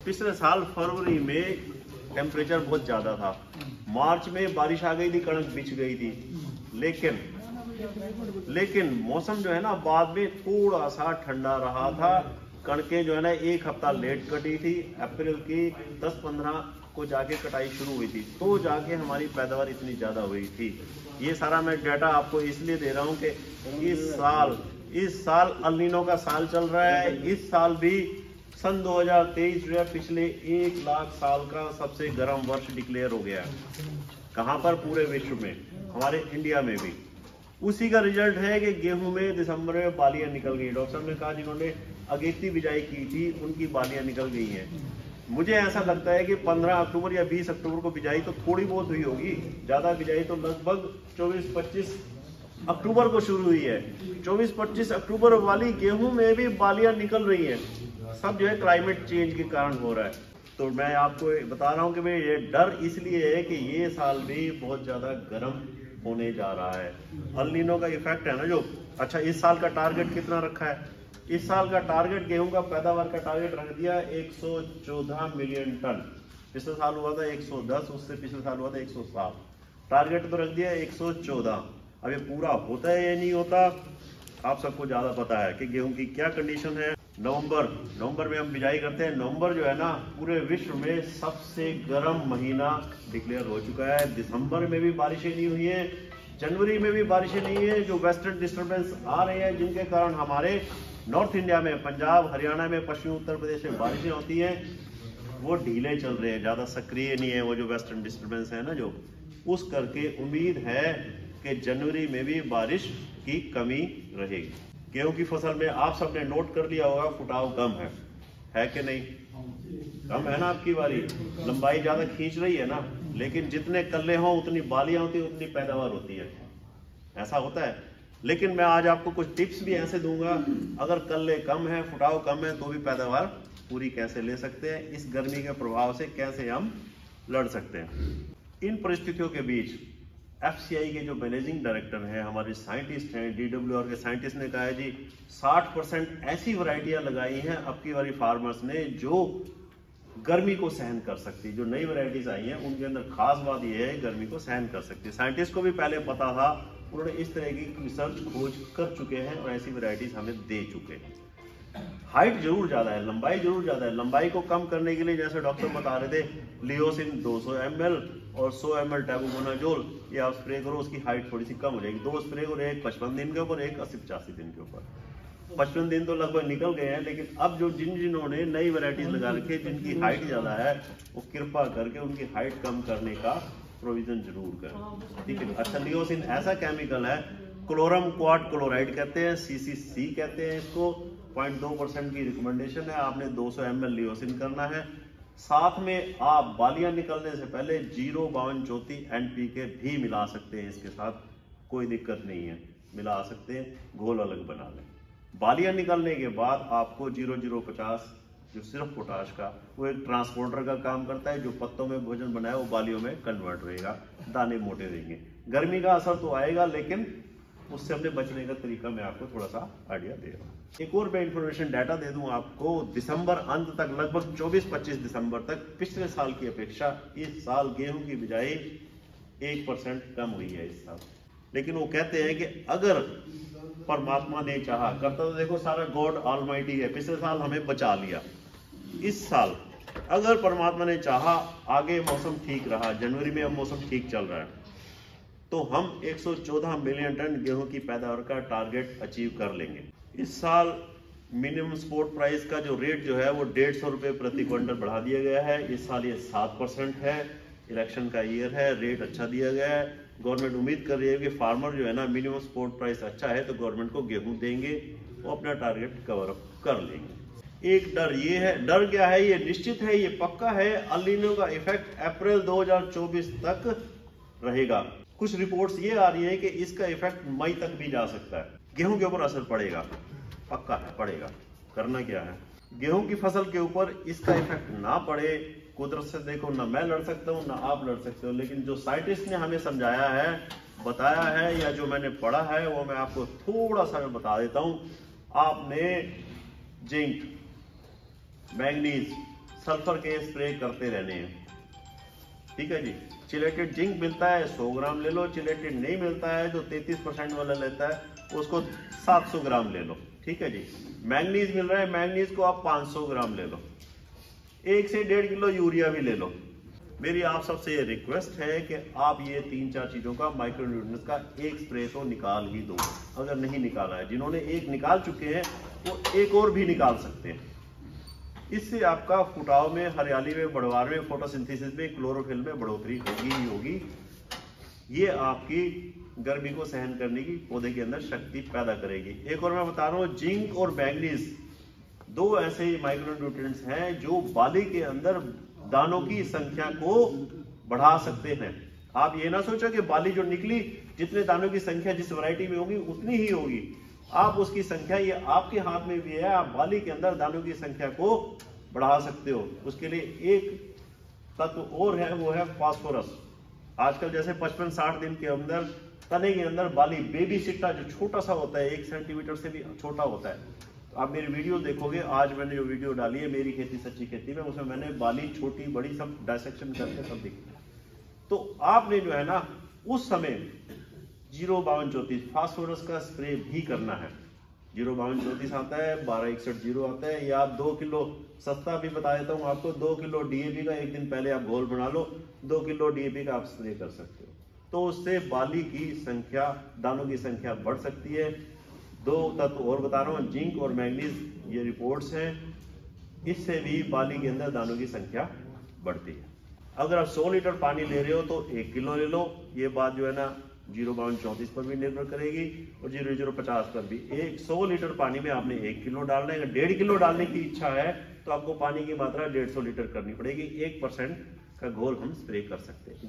पिछले साल फरवरी में टेम्परेचर बहुत ज़्यादा था, मार्च में बारिश आ गई थी, कणक बिछ गई थी, लेकिन मौसम जो है ना बाद में थोड़ा सा ठंडा रहा था। कणकें जो है ना एक हफ्ता लेट कटी थी, अप्रैल की 10-15 को जाके कटाई शुरू हुई थी, तो जाके हमारी पैदावार इतनी ज़्यादा हुई थी। ये सारा मैं डाटा आपको इसलिए दे रहा हूँ कि इस साल अल नीनो का साल चल रहा है। इस साल भी सन 2023 जो है पिछले 1 लाख साल का सबसे गर्म वर्ष डिक्लेयर हो गया है। कहाँ पर? पूरे विश्व में, हमारे इंडिया में भी। उसी का रिजल्ट है कि गेहूं में दिसंबर में बालियां निकल गई। डॉक्टर साहब ने कहा जिन्होंने अगेती बिजाई की थी उनकी बालियां निकल गई हैं। मुझे ऐसा लगता है कि 15 अक्टूबर या 20 अक्टूबर को बिजाई तो थोड़ी बहुत हुई होगी, ज्यादा बिजाई तो लगभग 24-25 अक्टूबर को शुरू हुई है। 24-25 अक्टूबर वाली गेहूं में भी बालियां निकल रही हैं। सब जो है क्लाइमेट चेंज के कारण हो रहा है। तो मैं आपको बता रहा हूं कि भाई ये डर इसलिए है कि ये साल भी बहुत ज्यादा गर्म होने जा रहा है। अल नीनो का इफेक्ट है ना जो। अच्छा, इस साल का टारगेट कितना रखा है? इस साल का टारगेट गेहूं का पैदावार का टारगेट रख दिया 114 मिलियन टन। पिछले साल हुआ था 110, उससे पिछले साल हुआ था 107। टारगेट तो रख दिया 114। अब ये पूरा होता है या नहीं होता, आप सबको ज्यादा पता है कि गेहूं की क्या कंडीशन है। नवंबर में हम बिजाई करते हैं। नवंबर जो है ना पूरे विश्व में सबसे गर्म महीना डिक्लेयर हो चुका है। दिसंबर में भी बारिशें नहीं हुई हैं, जनवरी में भी बारिशें नहीं है। जो वेस्टर्न डिस्टर्बेंस आ रहे हैं जिनके कारण हमारे नॉर्थ इंडिया में, पंजाब हरियाणा में, पश्चिमी उत्तर प्रदेश में बारिशें होती हैं, वो ढीले चल रहे हैं, ज़्यादा सक्रिय नहीं है वो जो वेस्टर्न डिस्टर्बेंस है ना जो। उस करके उम्मीद है कि जनवरी में भी बारिश की कमी रहेगी। गेहूं की फसल में आप सबने नोट कर लिया होगा फुटाव कम है कि नहीं? कम है ना आपकी बारी। लंबाई ज्यादा खींच रही है ना, लेकिन जितने कल्ले हों उतनी बालियां होती है, उतनी पैदावार होती है। ऐसा होता है। लेकिन मैं आज आपको कुछ टिप्स भी ऐसे दूंगा, अगर कल्ले कम है, फुटाव कम है, तो भी पैदावार पूरी कैसे ले सकते हैं, इस गर्मी के प्रभाव से कैसे हम लड़ सकते हैं। इन परिस्थितियों के बीच FCI के जो मैनेजिंग डायरेक्टर हैं, हमारे साइंटिस्ट हैं, DWR के साइंटिस्ट ने कहा है जी 60% ऐसी वैरायटियां लगाई हैं अब की बारी फार्मर्स ने जो गर्मी को सहन कर सकती। जो नई वैरायटीज आई हैं उनके अंदर खास बात यह है गर्मी को सहन कर सकती। साइंटिस्ट को भी पहले पता था, उन्होंने इस तरह की रिसर्च खोज कर चुके हैं और ऐसी वैरायटीज हमें दे चुके हैं। हाइट जरूर ज्यादा है, लंबाई जरूर ज्यादा है। लंबाई को कम करने के लिए जैसे डॉक्टर बता रहे थे, लियोसिन 200 ml और 100 ml टैबुकोनाजोल ये आप स्प्रे करो, उसकी हाइट थोड़ी सी कम हो जाएगी। 2 स्प्रे करो, एक 55 दिन के ऊपर, एक 80-85 दिन के ऊपर। 55 दिन तो लगभग निकल गए हैं, लेकिन अब जो जिन्होंने नई वैरायटीज लगा रखी है जिनकी हाइट ज्यादा है, वो कृपा करके उनकी हाइट कम करने का प्रोविजन जरूर करें, ठीक है। अच्छा, लियोसिन ऐसा केमिकल है, क्लोरम क्वाड क्लोराइड कहते हैं, CCC कहते हैं इसको। 0.2% की रिकमेंडेशन है। आपने 200 ml लियोसिन करना है। साथ में आप बालियां निकलने से पहले 052 NPK भी मिला सकते हैं इसके साथ, कोई दिक्कत नहीं है, मिला सकते हैं, घोल अलग बना लें। बालियां निकलने के बाद आपको 0050 जो सिर्फ पोटाश का, वो एक ट्रांसपोर्टर का काम करता है, जो पत्तों में भोजन बनाए वो बालियों में कन्वर्ट रहेगा, दाने मोटे देंगे। गर्मी का असर तो आएगा, लेकिन उससे अपने बचने का तरीका मैं आपको थोड़ा सा आइडिया दे रहा हूँ। एक और मैं इंफॉर्मेशन डाटा दे दूं आपको, दिसंबर अंत तक, लगभग 24-25 दिसंबर तक पिछले साल की अपेक्षा इस साल गेहूं की बिजाई 1% कम हुई है इस साल। लेकिन वो कहते हैं कि अगर परमात्मा ने चाहा, करता तो देखो सारा गॉड ऑलमाइटी है, पिछले साल हमें बचा लिया। इस साल अगर परमात्मा ने चाहा, आगे मौसम ठीक रहा, जनवरी में अब मौसम ठीक चल रहा है, तो हम 114 मिलियन टन गेहूं की पैदावार का टारगेट अचीव कर लेंगे। इस साल मिनिमम सपोर्ट प्राइस का जो रेट जो है वो 150 रुपये प्रति क्विंटल बढ़ा दिया गया है। इस साल ये 7% है, इलेक्शन का ईयर है, रेट अच्छा दिया गया है। गवर्नमेंट उम्मीद कर रही है कि फार्मर जो है ना, मिनिमम सपोर्ट प्राइस अच्छा है तो गवर्नमेंट को गेहूं देंगे, वो अपना टारगेट कवर अप कर लेंगे। एक डर ये है, डर क्या है, ये निश्चित है, ये पक्का है, अल नीनो का इफेक्ट अप्रैल 2024 तक रहेगा। कुछ रिपोर्ट्स ये आ रही है कि इसका इफेक्ट मई तक भी जा सकता है। गेहूं के ऊपर असर पड़ेगा, पक्का है, पड़ेगा। करना क्या है, गेहूं की फसल के ऊपर इसका इफेक्ट ना पड़े, कुदरत से देखो, ना मैं लड़ सकता हूँ ना आप लड़ सकते हो, लेकिन जो साइंटिस्ट ने हमें समझाया है, बताया है, या जो मैंने पढ़ा है, वो मैं आपको थोड़ा सा बता देता हूँ। आपने जिंक, मैंगनीज, सल्फर के स्प्रे करते रहने हैं। ठीक है जी। चिलेटेड जिंक मिलता है 100 ग्राम ले लो, चिलेटेड नहीं मिलता है जो 33% वाला लेता है उसको 700 ग्राम ले लो। ठीक है जी। मैंगनीज मिल रहा है, मैंगनीज को आप 500 ग्राम ले लो। 1 से 1.5 किलो यूरिया भी ले लो। मेरी आप सबसे ये रिक्वेस्ट है कि आप ये 3-4 चीजों का माइक्रोन्यूट्रिएंट्स का एक स्प्रे तो निकाल ही दो, अगर नहीं निकाला है। जिन्होंने एक निकाल चुके हैं वो एक और भी निकाल सकते हैं। इससे आपका फुटाव में, हरियाली में, बढ़वार में, फोटोसिंथेसिस में, क्लोरोफिल में बढ़ोतरी होगी ही होगी। ये आपकी गर्मी को सहन करने की पौधे के अंदर शक्ति पैदा करेगी। एक और मैं बता रहा हूँ, जिंक और मैंगनीज 2 ऐसे माइक्रोन्यूट्रिएंट्स हैं जो बाली के अंदर दानों की संख्या को बढ़ा सकते हैं। आप ये ना सोचो कि बाली जो निकली, जितने दानों की संख्या जिस वैरायटी में होगी उतनी ही होगी। आप उसकी संख्या, ये आपके हाथ में भी है, आप बाली के अंदर दानों की संख्या को बढ़ा सकते हो। उसके लिए एक तत्व और है, वो है फास्फोरस। आजकल जैसे 55-60 दिन के अंदर तने के अंदर बाली, बेबी सिट्टा जो छोटा सा होता है, 1 सेंटीमीटर से भी छोटा होता है। तो आप मेरी वीडियो देखोगे, आज मैंने जो वीडियो डाली है मेरी खेती सच्ची खेती में, उसमें मैंने बाली छोटी बड़ी सब डायसेक्शन करके सब दिखाया। तो आपने जो है ना उस समय 05234 फास्फोरस का स्प्रे भी करना है। 05234 आता है, 1261 आता है, या आप 2 किलो, सस्ता भी बता देता हूँ आपको, 2 किलो डीएपी का एक दिन पहले आप घोल बना लो, 2 किलो डीएपी का आप स्प्रे कर सकते हो। तो उससे बाली की संख्या, दानों की संख्या बढ़ सकती है। 2 तत्व और बता रहा हूँ, जिंक और मैंगनीज, ये रिपोर्ट्स हैं, इससे भी बाली के अंदर दानों की संख्या बढ़ती है। अगर आप 100 लीटर पानी ले रहे हो तो 1 किलो ले लो। ये बात जो है ना 05234 पर भी निर्भर करेगी और 0050 पर भी। 100 लीटर पानी में आपने 1 किलो डालना है। अगर 1.5 किलो डालने की इच्छा है तो आपको पानी की मात्रा 150 लीटर करनी पड़ेगी। 1% का घोल हम स्प्रे कर सकते हैं।